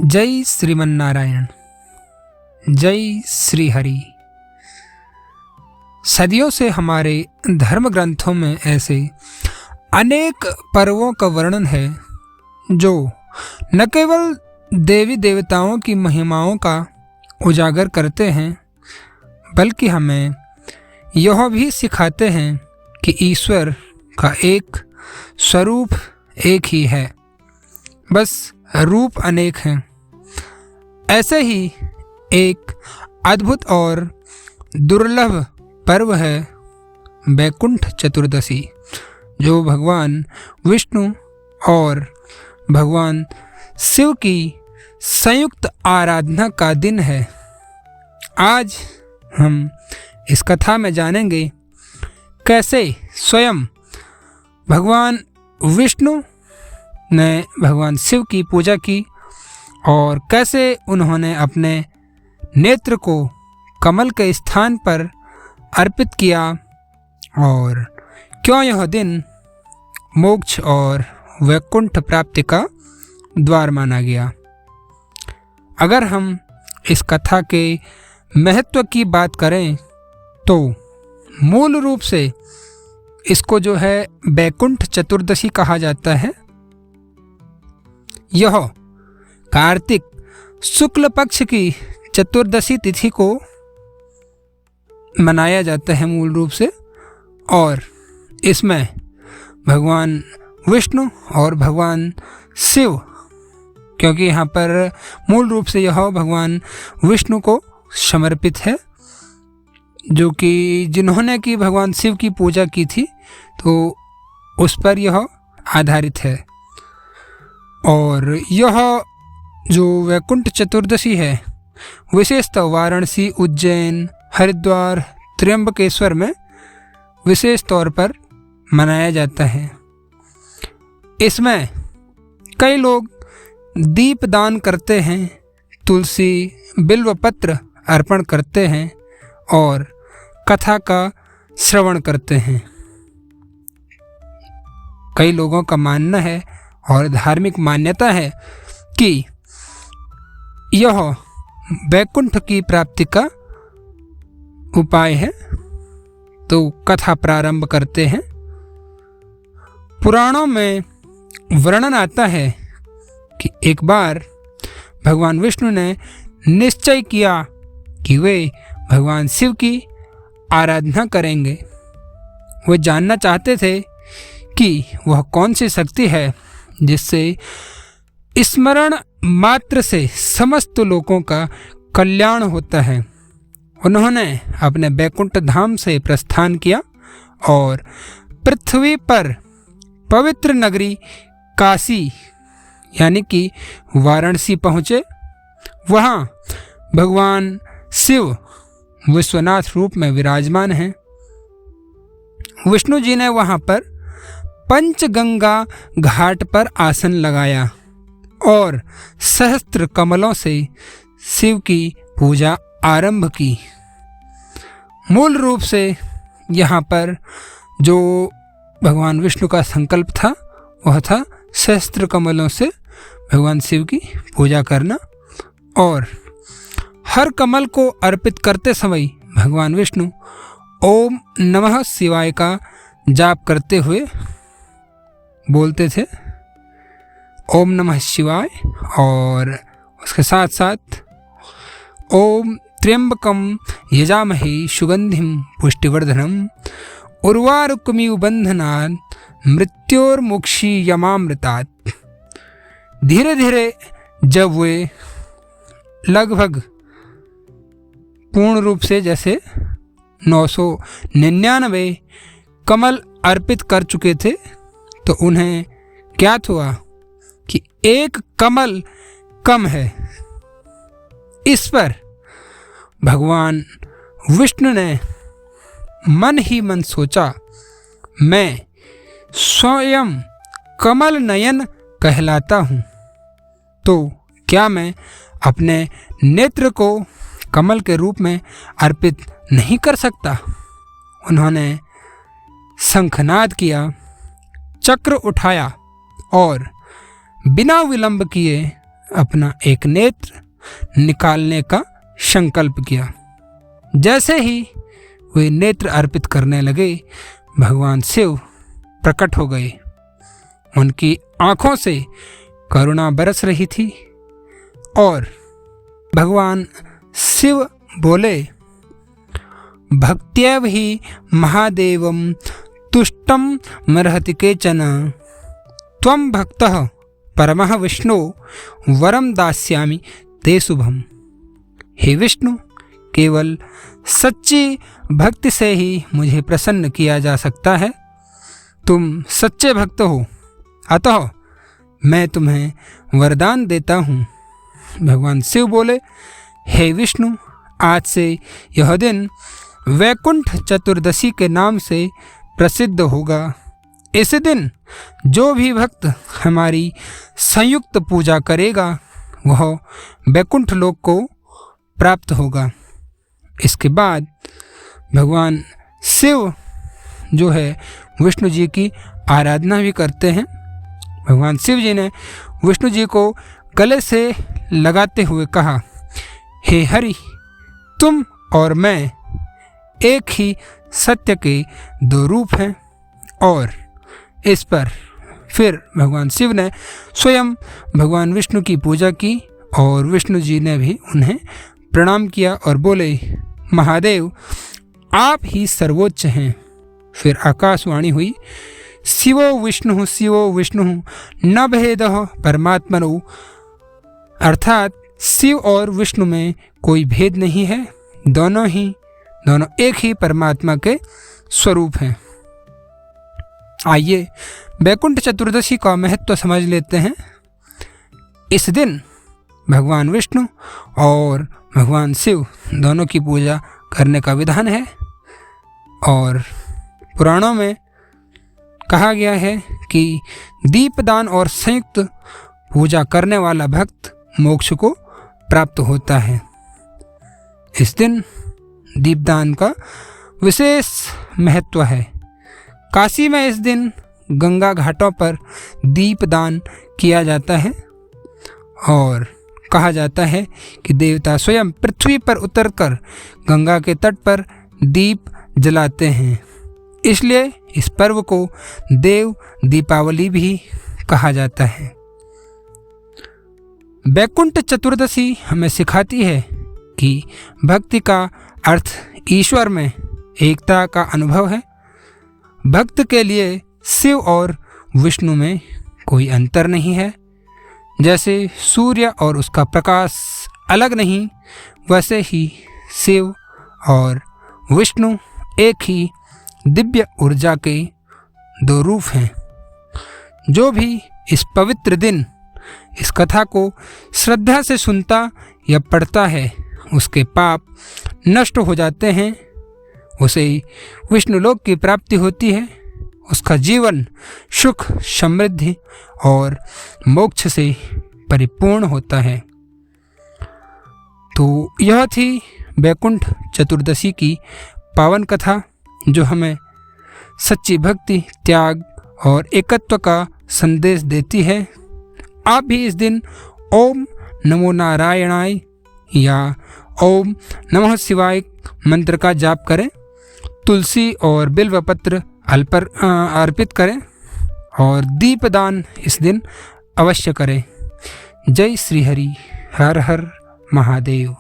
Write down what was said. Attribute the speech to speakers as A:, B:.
A: जय श्रीमन्नारायण, जय श्री हरि। सदियों से हमारे धर्म ग्रंथों में ऐसे अनेक पर्वों का वर्णन है जो न केवल देवी देवताओं की महिमाओं का उजागर करते हैं, बल्कि हमें यह भी सिखाते हैं कि ईश्वर का एक स्वरूप एक ही है, बस रूप अनेक हैं। ऐसे ही एक अद्भुत और दुर्लभ पर्व है वैकुंठ चतुर्दशी, जो भगवान विष्णु और भगवान शिव की संयुक्त आराधना का दिन है। आज हम इस कथा में जानेंगे कैसे स्वयं भगवान विष्णु ने भगवान शिव की पूजा की और कैसे उन्होंने अपने नेत्र को कमल के स्थान पर अर्पित किया और क्यों यह दिन मोक्ष और वैकुंठ प्राप्ति का द्वार माना गया। अगर हम इस कथा के महत्व की बात करें तो मूल रूप से इसको जो है वैकुंठ चतुर्दशी कहा जाता है। यह कार्तिक शुक्ल पक्ष की चतुर्दशी तिथि को मनाया जाता है मूल रूप से, और इसमें भगवान विष्णु और भगवान शिव, क्योंकि यहाँ पर मूल रूप से यह भगवान विष्णु को समर्पित है, जो कि जिन्होंने की भगवान शिव की पूजा की थी, तो उस पर यह आधारित है। और यह जो वैकुंठ चतुर्दशी है विशेषतः वाराणसी, उज्जैन, हरिद्वार, त्र्यंबकेश्वर में विशेष तौर पर मनाया जाता है। इसमें कई लोग दीपदान करते हैं, तुलसी बिल्व पत्र अर्पण करते हैं और कथा का श्रवण करते हैं। कई लोगों का मानना है और धार्मिक मान्यता है कि यह वैकुंठ की प्राप्ति का उपाय है। तो कथा प्रारंभ करते हैं। पुराणों में वर्णन आता है कि एक बार भगवान विष्णु ने निश्चय किया कि वे भगवान शिव की आराधना करेंगे। वे जानना चाहते थे कि वह कौन सी शक्ति है जिससे स्मरण मात्र से समस्त लोगों का कल्याण होता है। उन्होंने अपने वैकुंठ धाम से प्रस्थान किया और पृथ्वी पर पवित्र नगरी काशी यानी कि वाराणसी पहुँचे। वहाँ भगवान शिव विश्वनाथ रूप में विराजमान हैं। विष्णु जी ने वहाँ पर पंचगंगा घाट पर आसन लगाया और सहस्त्र कमलों से शिव की पूजा आरंभ की। मूल रूप से यहाँ पर जो भगवान विष्णु का संकल्प था वह था सहस्त्र कमलों से भगवान शिव की पूजा करना, और हर कमल को अर्पित करते समय भगवान विष्णु ओम नमः शिवाय का जाप करते हुए बोलते थे, ओम नमः शिवाय, और उसके साथ साथ ओम त्र्यंबकम यजामहे सुगंधिम पुष्टिवर्धनम उर्वारुकमिव बंधनात् मृत्योर्मुक्षी यमामृतात्। धीरे धीरे जब वे लगभग पूर्ण रूप से जैसे 999 कमल अर्पित कर चुके थे, तो उन्हें ज्ञात हुआ कि एक कमल कम है। इस पर भगवान विष्णु ने मन ही मन सोचा, मैं स्वयं कमल नयन कहलाता हूँ, तो क्या मैं अपने नेत्र को कमल के रूप में अर्पित नहीं कर सकता। उन्होंने शंखनाद किया, चक्र उठाया और बिना विलंब किए अपना एक नेत्र निकालने का संकल्प किया। जैसे ही वे नेत्र अर्पित करने लगे, भगवान शिव प्रकट हो गए। उनकी आंखों से करुणा बरस रही थी और भगवान शिव बोले, भक्त्यैव ही महादेवम तुष्टम मर्हति केचन, त्वं भक्तः परमः विष्णु वरम दास्यामि ते शुभम। हे विष्णु, केवल सच्ची भक्ति से ही मुझे प्रसन्न किया जा सकता है। तुम सच्चे भक्त हो, अतः मैं तुम्हें वरदान देता हूँ। भगवान शिव बोले, हे विष्णु, आज से यह दिन वैकुंठ चतुर्दशी के नाम से प्रसिद्ध होगा। इस दिन जो भी भक्त हमारी संयुक्त पूजा करेगा वह वैकुंठ लोक को प्राप्त होगा। इसके बाद भगवान शिव जो है विष्णु जी की आराधना भी करते हैं। भगवान शिव जी ने विष्णु जी को गले से लगाते हुए कहा, हे हरि, तुम और मैं एक ही सत्य के दो रूप हैं। और इस पर फिर भगवान शिव ने स्वयं भगवान विष्णु की पूजा की और विष्णु जी ने भी उन्हें प्रणाम किया और बोले, महादेव आप ही सर्वोच्च हैं। फिर आकाशवाणी हुई, शिवो विष्णु न भेदः परमात्मनो, अर्थात शिव और विष्णु में कोई भेद नहीं है, दोनों एक ही परमात्मा के स्वरूप हैं। आइए वैकुंठ चतुर्दशी का महत्व समझ लेते हैं। इस दिन भगवान विष्णु और भगवान शिव दोनों की पूजा करने का विधान है और पुराणों में कहा गया है कि दीपदान और संयुक्त पूजा करने वाला भक्त मोक्ष को प्राप्त होता है। इस दिन दीपदान का विशेष महत्व है। काशी में इस दिन गंगा घाटों पर दीपदान किया जाता है और कहा जाता है कि देवता स्वयं पृथ्वी पर उतरकर गंगा के तट पर दीप जलाते हैं। इसलिए इस पर्व को देव दीपावली भी कहा जाता है। वैकुंठ चतुर्दशी हमें सिखाती है कि भक्ति का अर्थ ईश्वर में एकता का अनुभव है। भक्त के लिए शिव और विष्णु में कोई अंतर नहीं है। जैसे सूर्य और उसका प्रकाश अलग नहीं, वैसे ही शिव और विष्णु एक ही दिव्य ऊर्जा के दो रूप हैं। जो भी इस पवित्र दिन इस कथा को श्रद्धा से सुनता या पढ़ता है, उसके पाप नष्ट हो जाते हैं, उसे विष्णुलोक की प्राप्ति होती है, उसका जीवन सुख समृद्धि और मोक्ष से परिपूर्ण होता है। तो यह थी वैकुंठ चतुर्दशी की पावन कथा, जो हमें सच्ची भक्ति, त्याग और एकत्व का संदेश देती है। आप भी इस दिन ओम नमो नारायणाय या ओम नमः शिवाय मंत्र का जाप करें, तुलसी और बिल्वपत्र अर्पित करें और दीपदान इस दिन अवश्य करें। जय श्री हरि, हर हर महादेव।